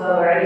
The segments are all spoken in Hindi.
7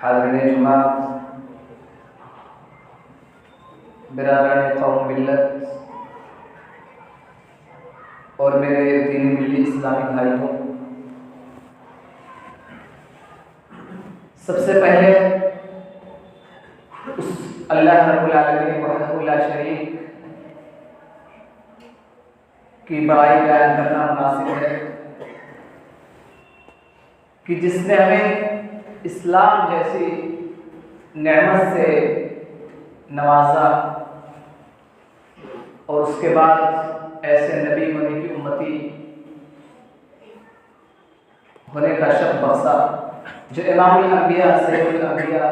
हाज़िरीन जुमा, बिरादरान कौम मिल्लत और मेरे दीनी मिली इस्लामी भाइयों, सबसे पहले उस अल्लाह रब्बुल आलमीन वहदहु ला शरीक की बड़ाई बयान करना मुनासिब है कि जिसने हमें इस्लाम जैसी नेमत से नवाजा और उसके बाद ऐसे नबी होने की उम्मती होने का शर्फ बख्शा जो इमामुल अंबिया सैयदुल अंबिया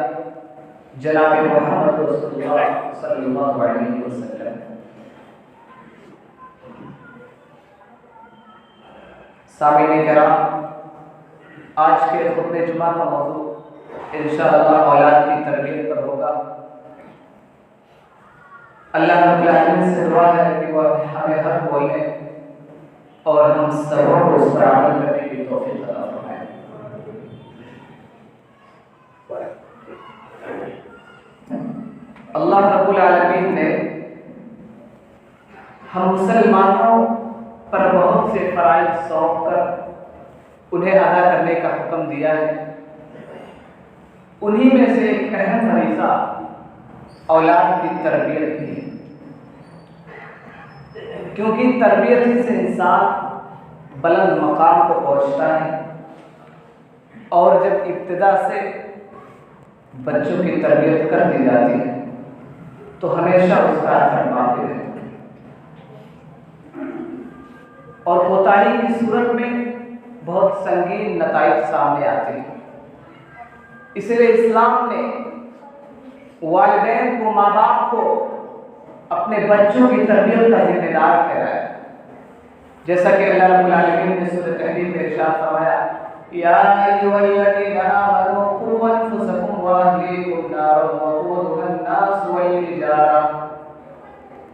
जनाब मोहम्मद रसूलुल्लाह सल्लल्लाहु अलैहि वसल्लम। सामीन किराम, आज के खुतबे जुमा का मौजू इंशाअल्लाह औलाद की तरबियत पर होगा। अल्लाह रब्बुल आलमीन से दुआ है कि वो हमें हक बोलने और हम सबों को उस पर अमल करने की तौफीक अता फरमाए। अल्लाह रब्बुल आलमीन ने हम मुसलमानों पर बहुत से फराइज़ सौंप कर उन्हें अदा करने का हुक्म दिया है। उन्हीं में से एक अहम फरीज़ा औलाद की तरबियत भी है, क्योंकि तरबियत ही से इंसान बुलंद मकाम को पहुंचता है। और जब इब्तिदा से बच्चों की तरबियत कर दी जाती है तो हमेशा उसका असर बाकी रहता है और कोताही की सूरत में बहुत संगीन नताइज सामने आते हैं। इसलिए इस्लाम ने वालिदैन को, माँ बाप को अपने बच्चों की तरबियत का जिम्मेदार ठहराया। जैसा कि अल्लाह रब्बुल आलमीन ने सूरह तहरीम में इरशाद फरमाया: या अय्युहल्लज़ीना आमनू क़ू अनफुसकुम व अहलीकुम नारन वक़ूदुहा अन्नास वल हिजारा।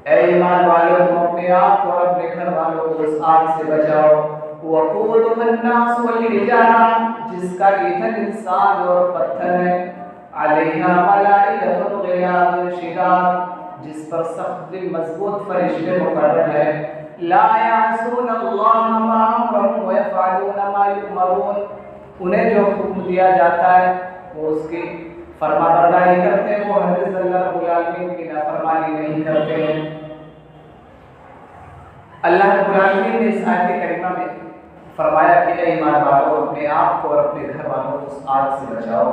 ऐ ईमान वालों, तुम अपने आप और अपने घर वालों को उस आग से बचाओ। वक़ूदुहा अन्नास वल हिजारा, जिसका ईंधन इंसान और पत्थर है। अलैहा मलाइकतुन ग़िलाज़ुन शिदाद, जिस पर सख्त दिल मजबूत फरिश्ते मुकर्रर हैं। ला यासूना अल्लाह मा अमरहुम व यफ़अलूना मा युअमरून, उन्हें जो हुक्म दिया जाता है वो उसकी फरमाबरदारी करते हैं, वो हरगिज़ अल्लाह रब्बुल आलमीन की नाफरमानी नहीं करते हैं। अल्लाह रब्बुल आलमीन ने इस आयत करीमा में फरमाया कि ऐ ईमान वालों, अपने आप को और अपने घर वालों को उस आग से बचाओ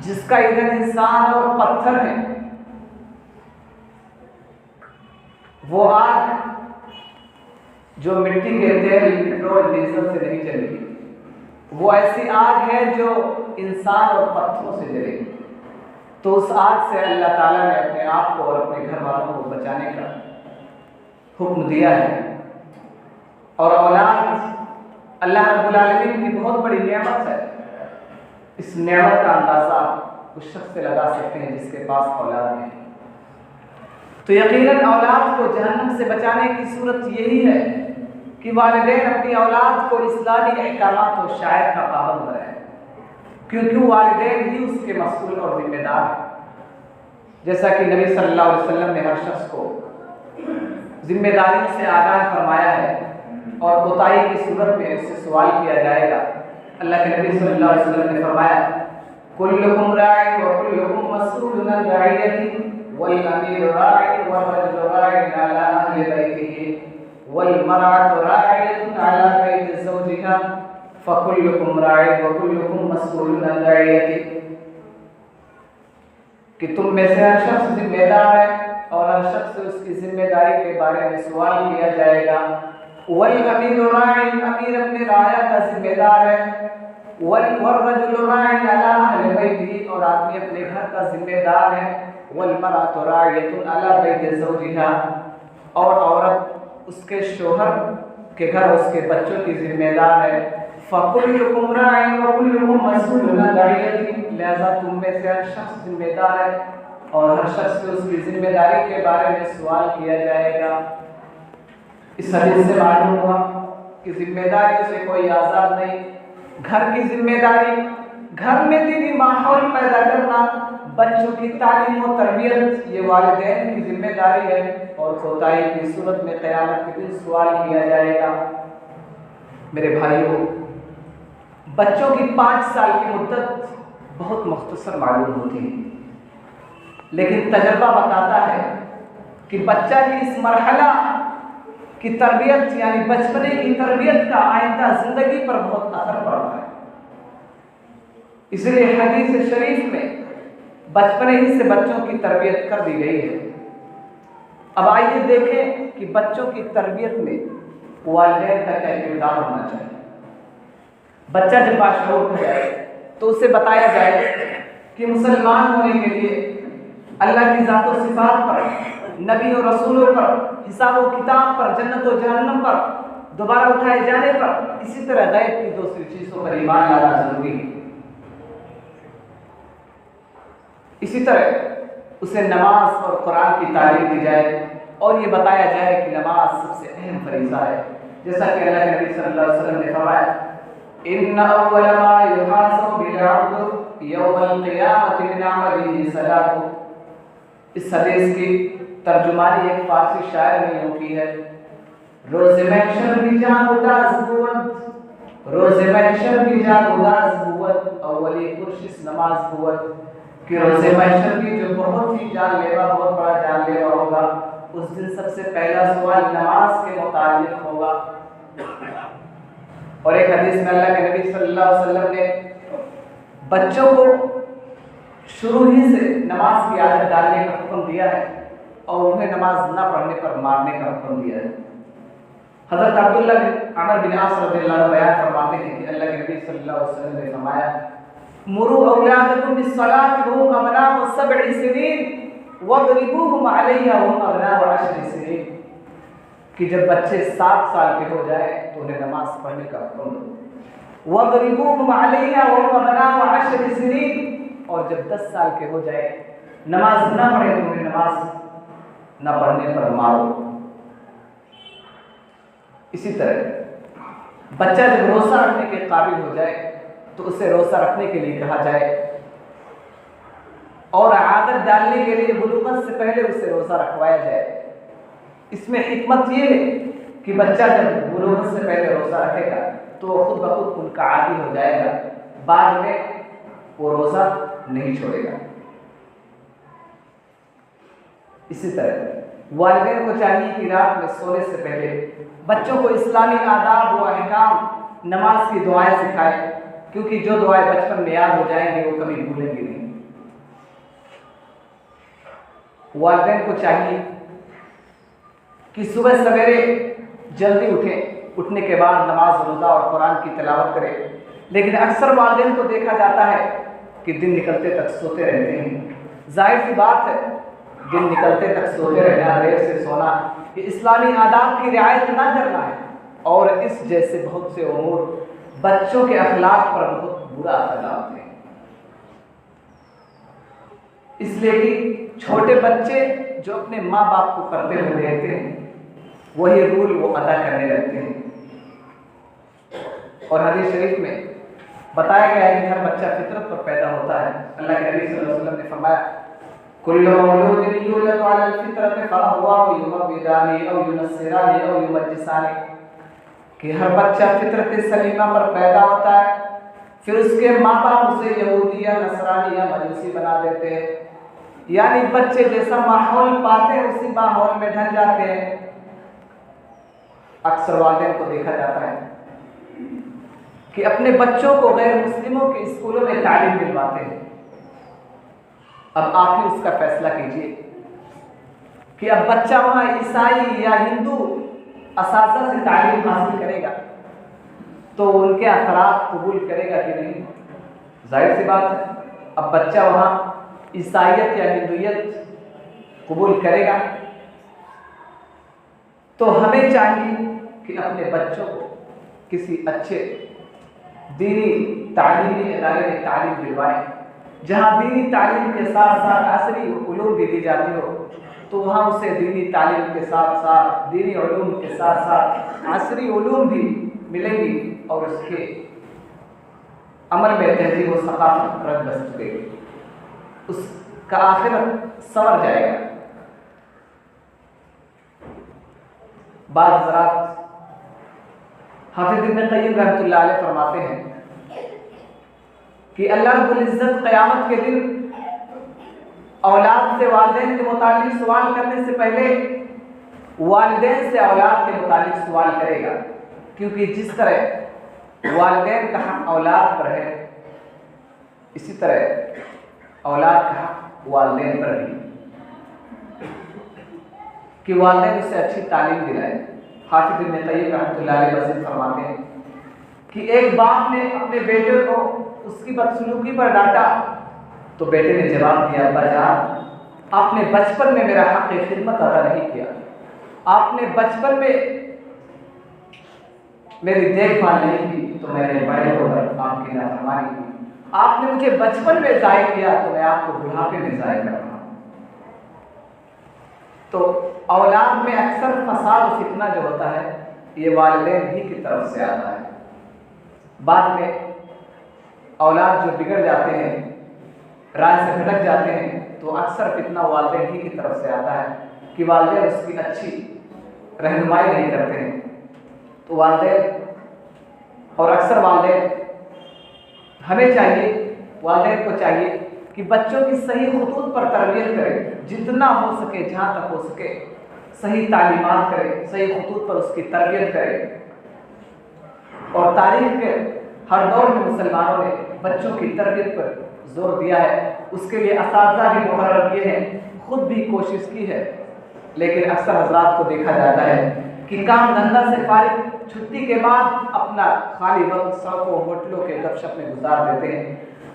जिसका ईंधन इंसान और पत्थर है। वो आग जो मिट्टी के तेल, पेट्रोल, डीजल से नहीं जलेगी, वो ऐसी आग है जो इंसान और पत्थरों से जलेगी। तो उस आग से अल्लाह ताला ने अपने आप को और अपने घर वालों को बचाने का हुक्म दिया है। और औलाद अल्लाह रब्बुल आलमीन की बहुत बड़ी नेमत है। इस नेमत का अंदाज़ा उस शख्स से लगा सकते हैं जिसके पास औलाद है। तो यकीनन औलाद को जहन्नम से बचाने की सूरत यही है कि वालिदैन अपनी औलाद को इस्लामी अहकामात और शायर का पाबंद बनाएं, क्योंकि वालिदैन ही उसके मसूल और जिम्मेदार हैं। जैसा कि नबी सल्लल्लाहु अलैहि वसल्लम ने हर शख्स को जिम्मेदारी से आगाह फरमाया है और कोताही की सूरत में इससे सवाल किया जाएगा। अल्लाह के नबी सल्लल्लाहु अलैहि वसल्लम ने फरमाया: कुल्लुकुम राइन व कुल्लुकुम मसऊलुन अन रइयतिही व वल अमीर राइन व रजुल राइन अला अहलि बैतिही वल मरअतु राइयतुन अला बैति ज़ौजिहा फकुल्लुकुम राइन व कुल्लुकुम मस्ऊलुन अन रइयतिही, कि तुम में से हर शख्स जिम्मेदार है और हर शख्स से उसकी जिम्मेदारी के बारे में सवाल किया जाएगा। वल अमीर राइन, अमीर अपने राया का जिम्मेदार है। वल रजुल राइन अला अहलि बैतिही, और आदमी अपने घर का जिम्मेदार है। वल मरअतु राइयतुन अला बैति ज़ौजिहा, और औरत उसके शोहर के घर उसके बच्चों की जिम्मेदार है। फकुल्लुकुम राइन व कुल्लुकुम मस्ऊलुन अन रइयतिही, लिहाजा तुम में से हर शख्स जिम्मेदार है और हर शख्स से उसकी जिम्मेदारी के बारे में सवाल किया जाएगा। इस हदीस से मालूम हुआ कि जिम्मेदारियों से कोई आज़ाद नहीं। घर की जिम्मेदारी, घर में दीनी माहौल पैदा करना, बच्चों की तालीम और तरबियत, ये वालिदैन की जिम्मेदारी है और कोताही की सूरत में क़यामत के दिन सवाल किया जाएगा। मेरे भाइयों, बच्चों की 5 साल की मुद्दत बहुत मुख्तसर मालूम होती है, लेकिन तजर्बा बताता है कि बच्चा की इस मरहला की तरबियत यानी बचपने की तरबियत का आइंदा जिंदगी पर बहुत असर पड़ता है। इसलिए हदीस शरीफ में बचपने ही से बच्चों की तरबियत कर दी गई है। अब आइए देखें कि बच्चों की तरबियत में वालिदैन का क्या किरदार होना चाहिए। बच्चा जब बाशऊर हो जाए तो उसे बताया जाए कि मुसलमान होने के लिए अल्लाह की ज़ात व सिफ़ात पर, नबी और रसूलों पर, हिसाब व किताब पर, जन्नत व जहन्नम पर, दोबारा उठाए जाने पर, इसी तरह गैब की दूसरी चीज़ों पर ईमान लाना जरूरी है। इसी तरह उसे नमाज और कुरान की तालीम दी जाए और ये बताया जाए कि नमाज सबसे अहम फरीज़ा है। जैसा कि अल्लाह के नबी सल्लल्लाहु अलैहि वसल्लम ने फरमाया, इन्ना अव्वल मा युहासबु बिल अब्द यौमल क़ियामति मिन अमलिही सलातु। इस हदीस की तर्जुमानी एक फारसी शायर ने यूं की है, रोज़े महशर की जान उदास बुवत, रोज़े महशर की जान उदास बुवत, अव्वली पुरशिस नमाज बुवत, कि रोज़े महशर की जो बहुत ही जानलेवा, बहुत बड़ा जानलेवा होगा, उस दिन सबसे पहला सवाल नमाज के मुताल्लिक होगा। और एक हदीस में अल्लाह के नबी सल्लल्लाहु अलैहि वसल्लम ने बच्चों को शुरू ही से नमाज की आदत डालने का हुक्म दिया है और उन्हें नमाज न पढ़ने पर मारने का हुक्म दिया है। हज़रत अब्दुल्लाह बिन अमर बिन आस रज़ियल्लाहु अन्हु बयान फरमाते हैं कि अल्लाह के नबी सल्लल्लाहु अलैहि वसल्लम ने फरमाया, मुरू औलादकुम बिस्सलाति वहुम अबनाउ 7 सिनीन वद्रिबूहुम अलैहा वहुम अबनाउ 10 सिनीन, कि जब बच्चे 7 साल के हो जाए तो उन्हें नमाज पढ़ने का हुक्म दो। वद्रिबूहुम अलैहा वहुम अबनाउ 10 सिनीन, और जब 10 साल के हो जाए नमाज ना पढ़े तो उन्हें नमाज ना पढ़ने पर मारो। इसी तरह बच्चा जब रोज़ा रखने के काबिल हो जाए तो उसे रोज़ा रखने के लिए कहा जाए और आदत डालने के लिए बुलूगत से पहले उसे रोज़ा रखवाया जाए। इसमें हिकमत ये है कि बच्चा जब बुलूगत से पहले रोज़ा रखेगा तो वो खुद ब खुद उनका आदी हो जाएगा, बाद में वो रोज़ा नहीं छोड़ेगा। इसी तरह वालिदैन को चाहिए कि रात में सोने से पहले बच्चों को इस्लामी आदाब व अहकाम, नमाज की दुआएं सिखाएं, क्योंकि जो दुआएं बचपन में याद हो जाएंगी वो कभी भूलेंगे नहीं। वालिदैन को चाहिए कि सुबह सवेरे जल्दी उठें, उठने के बाद नमाज, रोज़ा और कुरान की तिलावत करें। लेकिन अक्सर वालिदैन को देखा जाता है कि दिन निकलते तक सोते रहते हैं। जाहिर सी बात है, दिन निकलते तक सोते रहना, देर से सोना, ये इस्लामी आदाब की रियायत ना करना है और इस जैसे बहुत से उमूर बच्चों के अखलाक पर बहुत बुरा असर डालते हैं। इसलिए कि छोटे बच्चे जो अपने माँ बाप को करते हुए देखते हैं वही रूल वो अदा करने लगते हैं। और हदीस शरीफ में बताया गया है कि हर बच्चा फितरत पर पैदा होता है। अल्लाह के नबी सल्लल्लाहु अलैहि वसल्लम ने फरमाया, कुल्लु मौलूदिन यूलदु अलल फितरति फअबवाहु युहव्विदानी औ युनस्सिरानी औ युमज्जिसानी, कि हर बच्चा फितरत सलीमा पर पैदा होता है, फिर उसके माँ बाप उसे यहूदी या नसरानी या मजूसी बना देते हैं, यानी बच्चे जैसा माहौल पाते हैं उसी माहौल में ढल जाते हैं। अक्सर वालिदैन को देखा जाता है कि अपने बच्चों को गैर मुस्लिमों के स्कूलों में तालीम दिलवाते हैं। अब आप ही उसका फैसला कीजिए कि अब बच्चा वहाँ ईसाई या हिंदू असातिज़ा से तालीम हासिल करेगा तो उनके असरात कबूल करेगा कि नहीं? जाहिर सी बात है, अब बच्चा वहाँ ईसाइयत या हिंदुइयत कबूल करेगा। तो हमें चाहिए कि अपने बच्चों को किसी अच्छे दीनी तालीमी इदारे में तालीम दिलवाएं, जहाँ दीनी तालीम के साथ साथ असरी उलूम भी दी जाती हो, तो वहाँ उसे दीनी तालीम के साथ साथ दीनी उलूम के साथ साथ असरी उलूम भी मिलेंगी और उसके अमल में तहजीब व सकाफत रंग बस चुकेगी, उसका आखिरत संवर जाएगा। बाज़ हज़रात हाफिज़ इब्न क़य्यिम रहमतुल्लाह अलैह फरमाते हैं कि अल्लाह रब्बुल इज़्ज़त क़यामत के दिन औलाद से वालिदैन के मुतालिक सवाल करने से पहले वालिदैन से औलाद के मुतालिक सवाल करेगा, क्योंकि जिस तरह वालिदैन का हक़ औलाद पर है, इसी तरह औलाद का हक़ वालिदैन पर भी कि वालिदैन उसे अच्छी तालीम दिलाए। हाफिज़ इब्न क़य्यिम रहमतुल्लाह अलैह मज़ीद फरमाते हैं कि एक बाप ने अपने बेटे को उसकी बदसलूकी पर डांटा तो बेटे ने जवाब दिया, अब्बा जान आपने बचपन में मेरा हक़ खिदमत अदा नहीं किया, आपने बचपन में मेरी देखभाल नहीं की तो मैंने बड़े होकर आपकी नाफरमानी की, आपने मुझे बचपन में ज़ाय किया तो मैं आपको बुढ़ापे में ज़ाय कर रहा हूँ। तो औलाद में अक्सर फसाद फितना जो होता है ये वालिदैन ही की तरफ से आता है। बाद में औलाद जो बिगड़ जाते हैं, राह से भटक जाते हैं, तो अक्सर फितना वालिदैन ही की तरफ से आता है कि वालिदैन उसकी अच्छी रहनुमाई नहीं करते हैं। तो वालिदैन और अक्सर वालिदैन हमें चाहिए, वालिदैन को चाहिए कि बच्चों की सही खुतूत पर तरबियत करें, जितना हो सके जहाँ तक हो सके सही तालीमात करें, सही खुतूत पर उसकी तरबियत करें। और तारीख के हर दौर में मुसलमानों ने बच्चों की तरबियत पर जोर दिया है, उसके लिए असातिज़ा भी मुकर्रर किए हैं, खुद भी कोशिश की है। लेकिन अक्सर हज़रात को देखा जाता है कि काम धंधा से फारिग छुट्टी के बाद अपना खाली वक्त सड़कों होटलों के गपशप में गुजार देते हैं।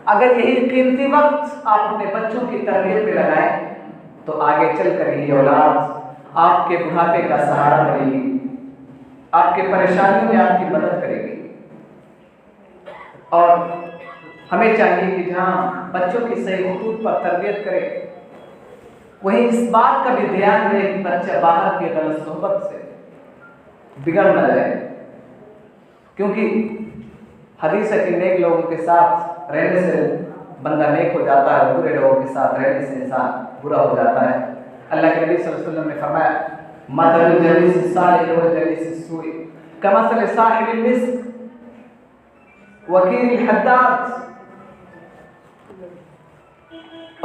अगर यही कीमती वक्त आप अपने बच्चों की तरबियत में लगाएं तो आगे चलकर ये औलाद आपके बुढ़ापे का सहारा बनेगी, आपके परेशानियों में आपकी मदद करेगी। और हमें चाहिए कि जहाँ बच्चों की सही खुतूत पर तरबियत करें, वहीं इस बात का भी ध्यान रहे कि बच्चा बाहर की गलत सोहबत से बिगड़ न जाए, क्योंकि हदीस है कि नेक लोगों के साथ रहने से बंदा नेक हो जाता है, बुरे लोगों के साथ रहने से इंसान बुरा हो जाता है। अल्लाह के नबी सल्लल्लाहु अलैहि वसल्लम ने फरमाया, मथल जलीस सालिह व जलीस सूई कमसल साहिबिल मिस्क वकील हद्दाद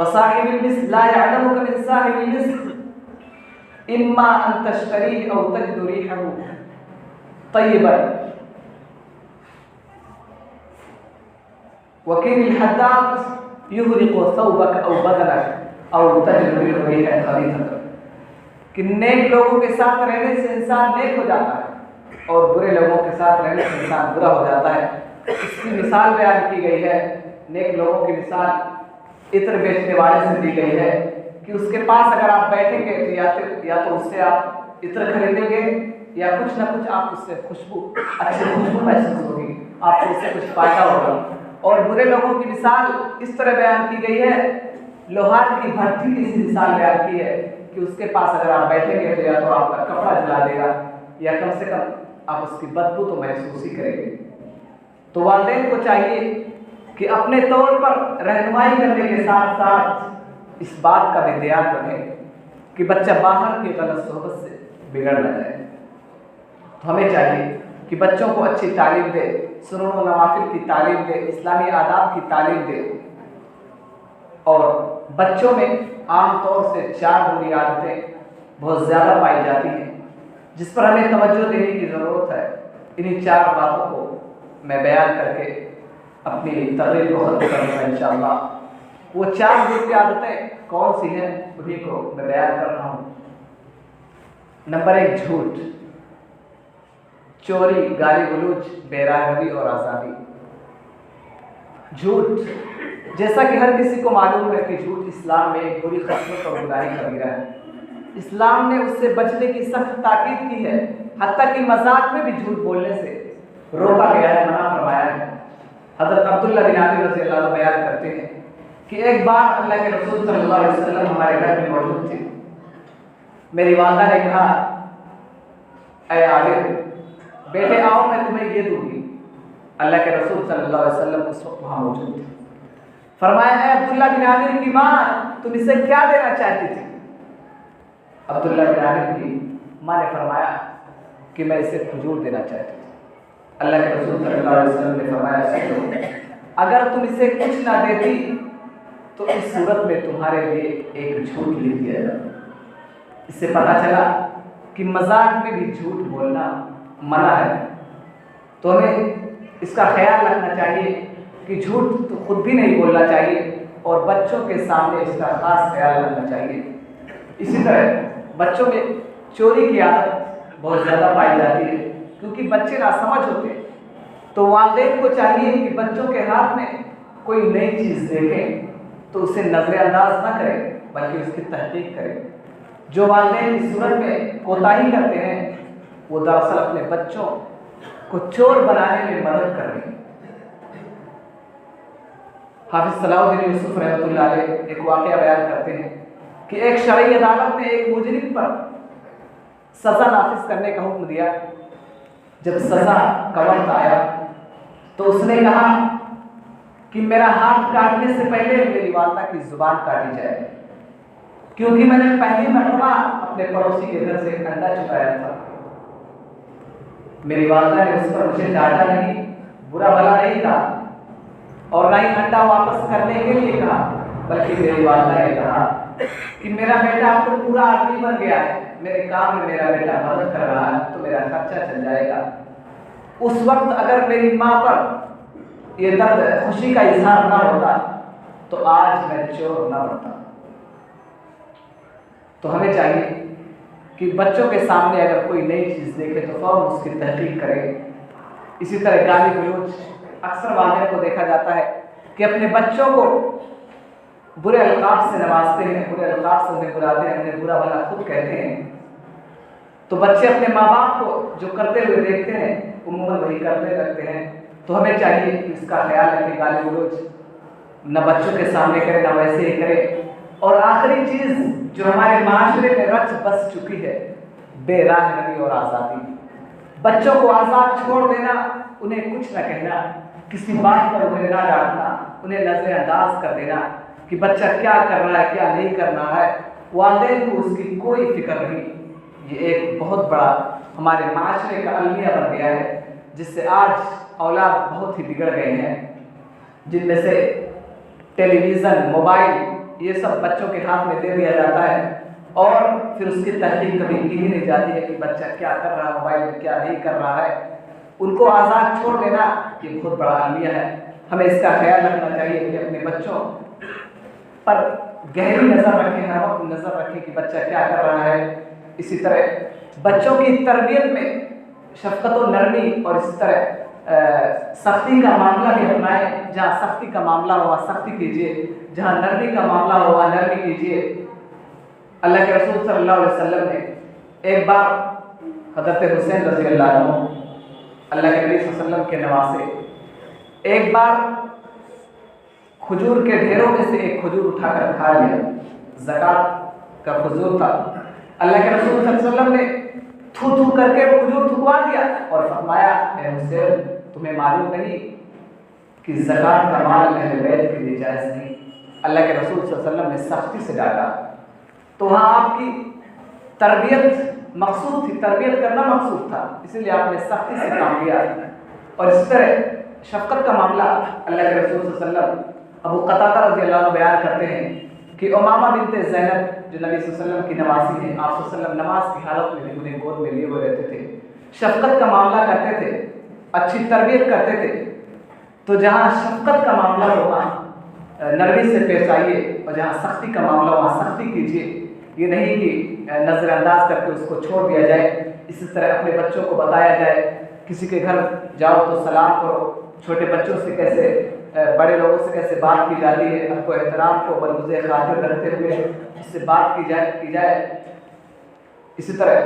व साहिबिल मिस्क ला यअलमुका मिन साहिबिल मिस्क इम्मा अन तश्तरी औ तजदु रिहहु तय्यबन वकील हद्दाद युहरिकु सौबक औ बदनक और कि नेक लोगों के साथ रहने से इंसान नेक हो जाता है और बुरे लोगों के साथ रहने से इंसान बुरा हो जाता है। इसकी मिसाल बयान की गई है, नेक लोगों की मिसाल इत्र बेचने वाले से दी गई है कि उसके पास अगर आप बैठेंगे तो या तो उससे आप इत्र खरीदेंगे या कुछ ना कुछ आप उससे अच्छी खुशबू महसूस होगी, आपको उससे कुछ फायदा होगा। और बुरे लोगों की मिसाल इस तरह बयान की गई है, लोहार की भट्टी की मिसाल बयान की है कि उसके पास अगर आप बैठेंगे तो या तो आपका कपड़ा जला देगा या कम से कम आप उसकी बदबू तो महसूस ही करेंगे। तो वालिदैन को चाहिए कि अपने तौर पर रहनुमाई करने के साथ साथ इस बात का भी ध्यान रखें कि बच्चा बाहर की गलत सोहबत से बिगड़ न जाए। तो हमें चाहिए कि बच्चों को अच्छी तालीम दे, सुनन व नवाफिल की तालीम दे, इस्लामी आदाब की तालीम दे और बच्चों में आम तौर से 4 बुरी आदतें बहुत ज़्यादा पाई जाती हैं जिस पर हमें तवज्जो देने की ज़रूरत है। इन्हीं 4 बातों को मैं बयान करके अपनी तकरीर को ख़त्म करूँगा इंशाअल्लाह। वो 4 बुरी आदतें कौन सी हैं उन्हीं को मैं बयान कर रहा हूँ। नंबर 1, झूठ, चोरी, गाली गलौज, बेराहवी और आज़ादी। झूठ, जैसा कि हर किसी को मालूम है कि झूठ इस्लाम में एक बुरी खसलत और बुराई कबीरा है। इस्लाम ने उससे बचने की सख्त ताकीद की है, हत्ता कि मजाक में भी झूठ बोलने से रोका गया है, मना फरमाया है। हज़रत अब्दुल्लाह बिन आमिर रज़ी अल्लाह अन्हु बयान करते हैं कि एक बार अल्लाह के रसूल सल्लल्लाहु अलैहि वसल्लम हमारे घर में मौजूद थे। मेरी वालिदा ने कहा, ऐ आबिद, बेटे आओ मैं तुम्हें ये दूंगी। अल्लाह के रसूल सल्लल्लाहु अलैहि वसल्लम उस वक्त वहाँ मौजूद थे। फरमाया, है अब्दुल्लाह बिन आमिर की माँ, तुम इसे क्या देना चाहती थी? अब्दुल्लाह बिन आमिर की माँ ने फरमाया कि मैं इसे खजूर देना चाहती थी। अल्लाह के रसूल सल्लल्लाहु अलैहि वसल्लम ने फरमाया, अगर तुम इसे कुछ ना देती तो इस सूरत में तुम्हारे लिए एक झूठ लिख दिया जाता। इससे पता चला कि मजाक में भी झूठ बोलना मना है। तो हमें इसका ख्याल रखना चाहिए कि झूठ तो खुद भी नहीं बोलना चाहिए और बच्चों के सामने इसका खास ख्याल रखना चाहिए। इसी तरह बच्चों में चोरी की आदत बहुत ज़्यादा पाई जाती है क्योंकि बच्चे नासमझ होते हैं। तो वालिदैन को चाहिए कि बच्चों के हाथ में कोई नई चीज़ देखें तो उसे नज़रअंदाज ना करें बल्कि उसकी तहकीक करें। जो वालिदैन इस सूरत में कोताही करते हैं वो दरअसल अपने बच्चों को चोर बनाने में मदद कर रहे हैं। हाफिज सलाहुद्दीन यूसुफ रहमतुल्लाह अलैह एक वाक़या बयान करते हैं कि एक शरई अदालत ने एक मुजरिम पर सज़ा नाफिज करने का हुक्म दिया। जब सज़ा का वक्त आया तो उसने कहा कि मेरा हाथ काटने से पहले मेरी वालिदा की ज़ुबान काटी जाए, क्योंकि मैंने पहली मरतबा अपने पड़ोसी के घर से अंडा चुराया था। मेरी वालिदा ने उस पर मुझे डांटा नहीं, बुरा भला नहीं कहा और ना ही अंडा वापस करने के लिए कहा, बल्कि मेरी वालिदा ने कहा कि मेरा बेटा अब तो पूरा आदमी बन गया है, मेरे काम में मेरा बेटा मदद कर रहा है तो मेरा खर्चा चल जाएगा। उस वक्त अगर मेरी माँ पर ये दर्द खुशी का इजहार ना होता तो आज मैं चोर ना बनता। तो हमें चाहिए कि बच्चों के सामने अगर कोई नई चीज़ देखे तो फौरन उसकी तहकीक करें। इसी तरह गाली गलौज, अक्सर वालिदैन को देखा जाता है कि अपने बच्चों को बुरे अल्काब से नवाजते हैं, बुरे अल्काब से उन्हें बुलाते हैं, उन्हें बुरा भला खुद कहते हैं। तो बच्चे अपने माँ बाप को जो करते हुए देखते हैं उम्मूमन वही करते लगते हैं। तो हमें चाहिए कि इसका ख्याल रखें, गाली गलौज न बच्चों के सामने करें, ना वैसे ही करें। और आखिरी चीज़ जो हमारे माशरे में रच बस चुकी है, बेराहवी और आज़ादी। बच्चों को आज़ाद छोड़ देना, उन्हें कुछ न कहना, किसी बात पर उन्हें ना डांटना, उन्हें नज़रअंदाज कर देना कि बच्चा क्या कर रहा है क्या नहीं कर रहा है, वालिदैन को उसकी कोई फिक्र नहीं। ये एक बहुत बड़ा हमारे माशरे का अलमिया बन गया है जिससे आज औलाद बहुत ही बिगड़ गए हैं, जिनमें से टेलीविज़न, मोबाइल ये सब बच्चों के हाथ में दे दिया जाता है और फिर उसकी तहकीक कभी की ही नहीं जाती है कि बच्चा क्या कर रहा है, मोबाइल में क्या नहीं कर रहा है। उनको आज़ाद छोड़ देना ये बहुत बड़ा अलमिया है। हमें इसका ख्याल रखना चाहिए कि अपने बच्चों पर गहरी नज़र रखें, हर वक्त नज़र रखें कि बच्चा क्या कर रहा है। इसी तरह बच्चों की तरबियत में शफ़क़त और नरमी और इस तरह सख्ती का मामला भी अपनाएं। जहाँ सख्ती का मामला हो वहाँ सख्ती कीजिए, जहाँ नरमी का मामला हो वहाँ नरमी कीजिए। अल्लाह के रसूल सल्लल्लाहु अलैहि वसल्लम ने एक बार हज़रत हुसैन रज़ी अल्लाह अन्हु, अल्लाह के नबी सल्लल्लाहु अलैहि वसल्लम के नवासे, एक बार खजूर के ढेरों में से एक खजूर उठाकर खा लिया। ज़कात का खजूर था। अल्लाह के रसूल सल्लल्लाहु अलैहि वसल्लम ने थू थू करके खजूर थुकवा दिया और फरमाया, ए हुसैन, तुम्हें मालूम नहीं कि ज़कात का माल अहले बैत के लिए जायज़ नहीं। अल्लाह के रसूल सल्लल्लाहु अलैहि वसल्लम ने सख्ती से डांटा। तो वहाँ आपकी तरबियत मकसूद थी, तरबियत करना मकसूद था, इसीलिए आपने सख्ती से काम लिया। और इस तरह शफ़क़त का मामला अल्लाह के रसूल सल्लल्लाहु अलैहि वसल्लम अबू क़तादा रज़ी अल्लाह अन्हु बयान करते हैं कि उमामा बिनते ज़ैनब जो नबी सल्लल्लाहु अलैहि वसल्लम की नवासी है, आप सल्लल्लाहु अलैहि वसल्लम नमाज की हालत में भी उन्हें गोद में लिए हुए रहते थे, शफ़क़त का मामला करते थे, अच्छी तरबियत करते थे। तो जहाँ शफ़क़त का मामला हो वहाँ नरमी से पेश आइए, और जहाँ सख्ती का मामला वहाँ सख्ती कीजिए। ये नहीं कि नज़रअंदाज करके उसको छोड़ दिया जाए। इसी तरह अपने बच्चों को बताया जाए, किसी के घर जाओ तो सलाम करो, छोटे बच्चों से कैसे, बड़े लोगों से कैसे बात की जाती है, आपको एहतराम को बलबुज़े खातिर रखते हुए उससे बात की जाए। इसी तरह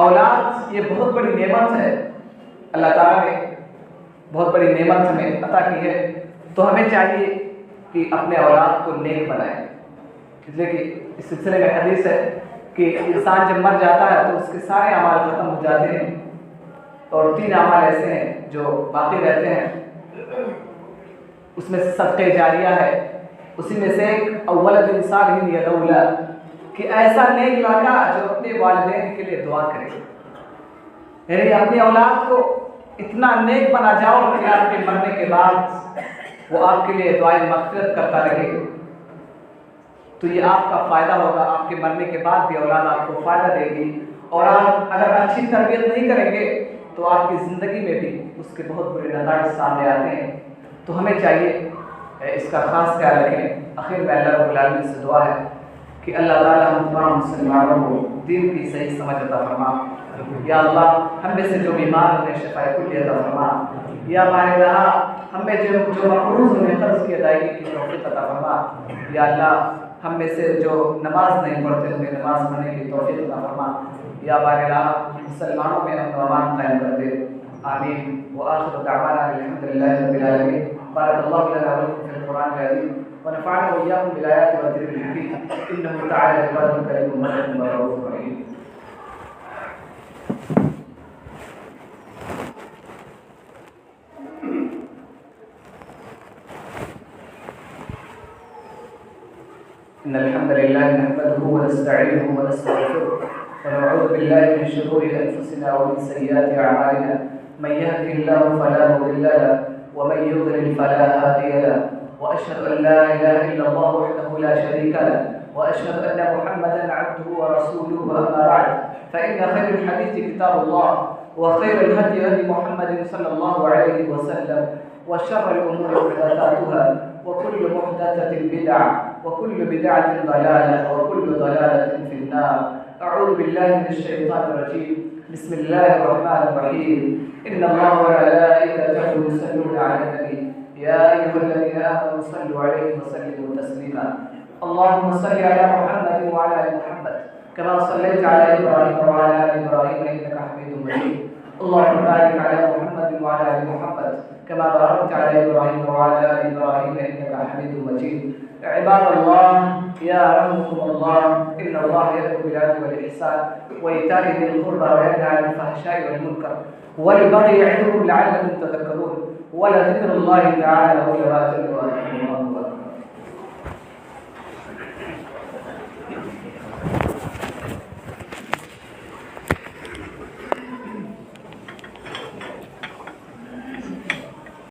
औलाद ये बहुत बड़ी नेमत है, अल्लाह ताला ने बहुत बड़ी नेमत हमें अता की है। तो हमें चाहिए कि अपने औलाद को नेक बनाएं। इसलिए कि इस सिलसिले में हदीस है कि इंसान जब मर जाता है तो उसके सारे अमाल ख़त्म हो जाते हैं, और 3 अमाल ऐसे हैं जो बाकी रहते हैं। उसमें से सदक़े जारिया है, उसी में से एक अव्वल इंसान ही यदउला, कि ऐसा नेक लड़का जो अपने वालिदैन के लिए दुआ करे, यानी अपनी औलाद को इतना नेक बना जाओ कि आपके मरने के बाद वो आपके लिए दुआएं मग़फ़िरत करता रहे। तो ये आपका फ़ायदा होगा, आपके मरने के बाद भी औलाद आपको फ़ायदा देगी। और आप अगर अच्छी तरबियत नहीं करेंगे तो आपकी ज़िंदगी में भी उसके बहुत बुरे नतीजे सामने आते हैं। तो हमें चाहिए इसका ख़ास ख्याल रखें। आखिर में अल्लाह रब्बुल आलमीन से दुआ है कि अल्लाह ताला हम तमाम मुसलमानों को दीन की सही समझ अता फरमा। या अल्लाह हम में से जो बीमार होने शफ़ाए कुल्ली अता फरमा। या हमारे हम में जो मक़रूज़ होने कर्ज़ की अदायगी की तौफ़ीक़ अता फरमा। या अल्लाह हम में से जो नमाज नहीं पढ़ते उन्हें नमाज पढ़ने की तौफ़ीक़ अता फरमा। या बारिला मुसलमानों में अमन व अमान कायम कर दे। आमीन। व आखिरु दअवाना अल्हम्दुलिल्लाहि रब्बिल आलमीन। बारकल्लाहु लना व लकुम फ़िल क़ुरआनिल अज़ीम व नफ़अनी व इय्याकुम बिल आयाति व ज़िक्रिल हकीम। इन्नहु तआला जवादुल करीमुर रहीम व रऊफ़ुर रहीम। इन्नल हम्दुलिल्लाहि नहमदुहु व नस्तईनुहु व नस्तगफिरुह व नऊज़ु बिल्लाहि मिन शुरूरि अनफुसिना व मिन सय्यिआति अअमालिना। मन यहदिहिल्लाहु फला मुदिल्ल लहु व मन युद्लिल फला हादिय लहु। व अशहदु अन ला इलाहा इल्लल्लाह वहदहु ला शरीका लहु व अशहदु अन्न मुहम्मदन अब्दुहु व रसूलुहु। अम्मा बअद फ़इन्न खैरल हदीथि किताबुल्लाह व खैरल हदि हदि मुहम्मदिन सल्लल्लाहु अलैहि व सल्लम व शर्रल उमूरि मुहदसातुहा व कुल्लु मुहदसतिन बिदअह व कुल्लु बिदअतिन दलालह व कुल्लु दलालतिन फिन्नार। अऊज़ु बिल्लाहि मिनश शैतानिर रजीम। बिस्मिल्लाहिर रहमानिर रहीम। इन्नल्लाहा व मलाइकतहु युसल्लूना अलन नबी या अय्युहल्लज़ीना आमनू सल्लु अलैहि व सल्लिमू तस्लीमा। अल्लाहुम्मा सल्लि अला मुहम्मद व अला आलि मुहम्मद कमा सल्लैता अला इब्राहीम व अला आलि इब्राहीम इन्नका हमीदुम मजीद। अल्लाहुम्मा बारिक अला मुहम्मद व अला आलि मुहम्मद कमा बारकता अला इब्राहीम व अला आलि इब्राहीम इन्नका हमीदुम मजीद। इबादल्लाह या रहमुकुमुल्लाह इन्नल्लाह यअमुरु बिल अदली वल इहसान व ईताइ ज़िल क़ुर्बा व यनहा अनिल फ़हशाइ वल मुनकर वल बग़yi यअिज़ुकुम लअल्लकुम तज़क्करून व लज़िक्रुल्लाहि तआला अकबर।